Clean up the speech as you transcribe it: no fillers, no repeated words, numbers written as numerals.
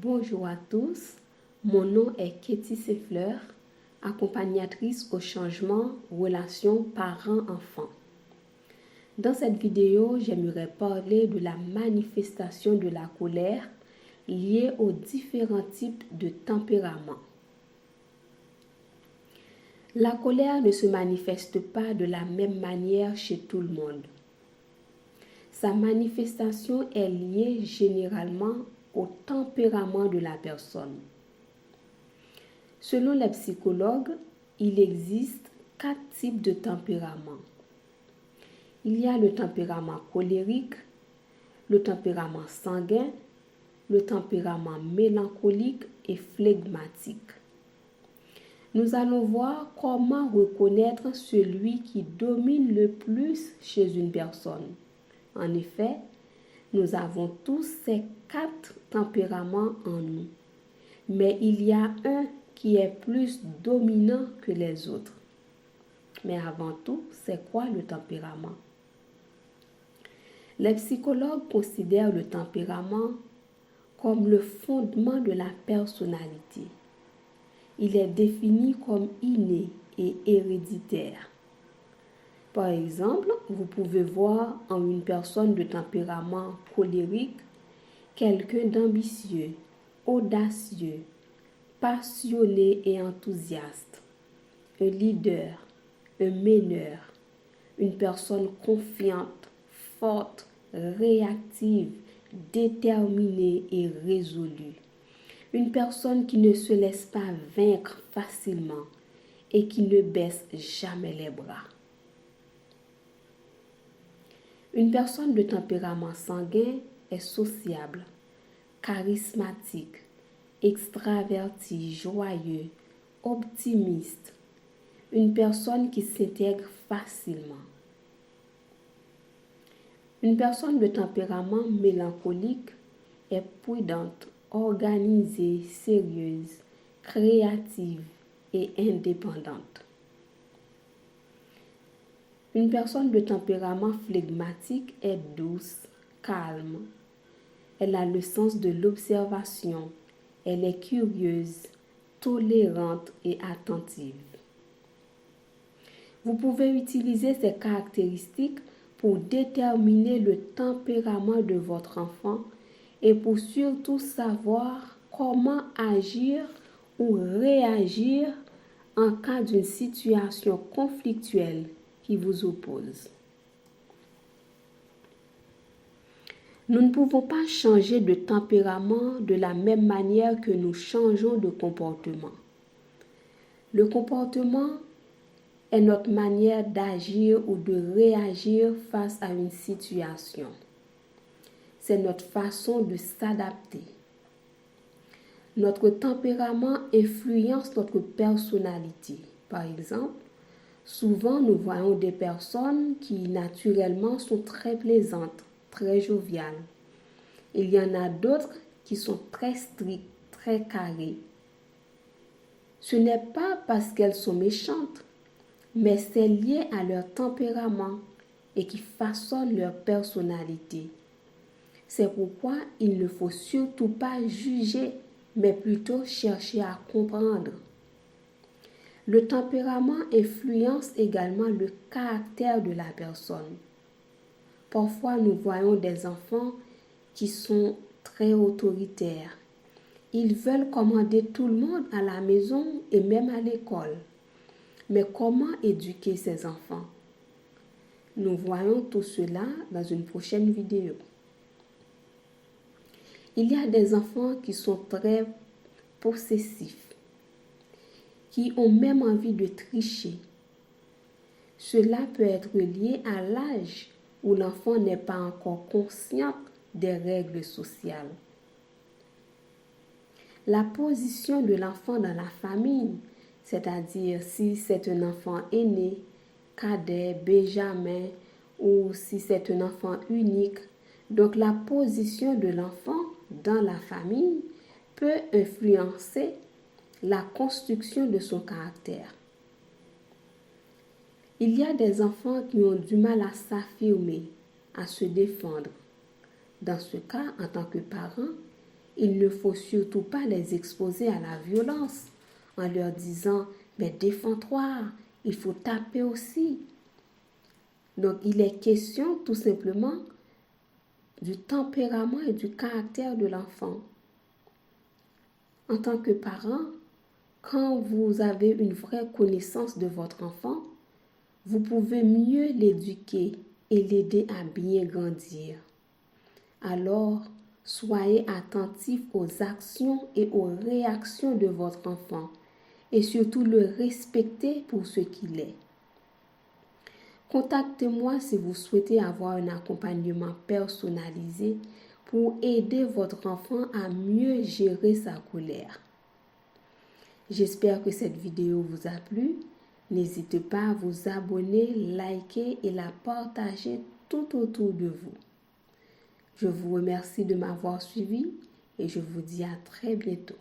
Bonjour à tous, mon nom est Katie Seffleur, accompagnatrice au changement relation parents-enfants. Dans cette vidéo, j'aimerais parler de la manifestation de la colère liée aux différents types de tempéraments. La colère ne se manifeste pas de la même manière chez tout le monde. Sa manifestation est liée généralement au tempérament de la personne. Selon les psychologues, il existe 4 types de tempéraments. Il y a le tempérament colérique, le tempérament sanguin, le tempérament mélancolique et flegmatique. Nous allons voir comment reconnaître celui qui domine le plus chez une personne. En effet, nous avons tous ces 4 tempéraments en nous, mais il y a un qui est plus dominant que les autres. Mais avant tout, c'est quoi le tempérament? Les psychologues considèrent le tempérament comme le fondement de la personnalité. Il est défini comme inné et héréditaire. Par exemple, vous pouvez voir en une personne de tempérament colérique quelqu'un d'ambitieux, audacieux, passionné et enthousiaste, un leader, un meneur, une personne confiante, forte, réactive, déterminée et résolue. Une personne qui ne se laisse pas vaincre facilement et qui ne baisse jamais les bras. Une personne de tempérament sanguin est sociable, charismatique, extraverti, joyeux, optimiste. Une personne qui s'intègre facilement. Une personne de tempérament mélancolique est prudente, organisée, sérieuse, créative et indépendante. Une personne de tempérament flegmatique est douce, calme. Elle a le sens de l'observation. Elle est curieuse, tolérante et attentive. Vous pouvez utiliser ces caractéristiques pour déterminer le tempérament de votre enfant et pour surtout savoir comment agir ou réagir en cas d'une situation conflictuelle qui vous oppose. Nous ne pouvons pas changer de tempérament de la même manière que nous changeons de comportement. Le comportement est notre manière d'agir ou de réagir face à une situation. C'est notre façon de s'adapter. Notre tempérament influence notre personnalité. Par exemple, souvent nous voyons des personnes qui naturellement sont très plaisantes, très joviales. Il y en a d'autres qui sont très strictes, très carrées. Ce n'est pas parce qu'elles sont méchantes, mais c'est lié à leur tempérament et qui façonne leur personnalité. C'est pourquoi il ne faut surtout pas juger, mais plutôt chercher à comprendre. Le tempérament influence également le caractère de la personne. Parfois, nous voyons des enfants qui sont très autoritaires. Ils veulent commander tout le monde à la maison et même à l'école. Mais comment éduquer ces enfants? Nous voyons tout cela dans une prochaine vidéo. Il y a des enfants qui sont très possessifs, qui ont même envie de tricher. Cela peut être lié à l'âge où l'enfant n'est pas encore conscient des règles sociales. La position de l'enfant dans la famille, c'est-à-dire si c'est un enfant aîné, cadet, benjamin, ou si c'est un enfant unique. Donc la position de l'enfant dans la famille peut influencer la construction de son caractère. Il y a des enfants qui ont du mal à s'affirmer, à se défendre. Dans ce cas, en tant que parent, il ne faut surtout pas les exposer à la violence en leur disant « mais défends-toi, il faut taper aussi ». Donc, il est question tout simplement du tempérament et du caractère de l'enfant. En tant que parent, quand vous avez une vraie connaissance de votre enfant, vous pouvez mieux l'éduquer et l'aider à bien grandir. Alors, soyez attentif aux actions et aux réactions de votre enfant et surtout le respectez pour ce qu'il est. Contactez-moi si vous souhaitez avoir un accompagnement personnalisé pour aider votre enfant à mieux gérer sa colère. J'espère que cette vidéo vous a plu. N'hésitez pas à vous abonner, liker et la partager tout autour de vous. Je vous remercie de m'avoir suivi et je vous dis à très bientôt.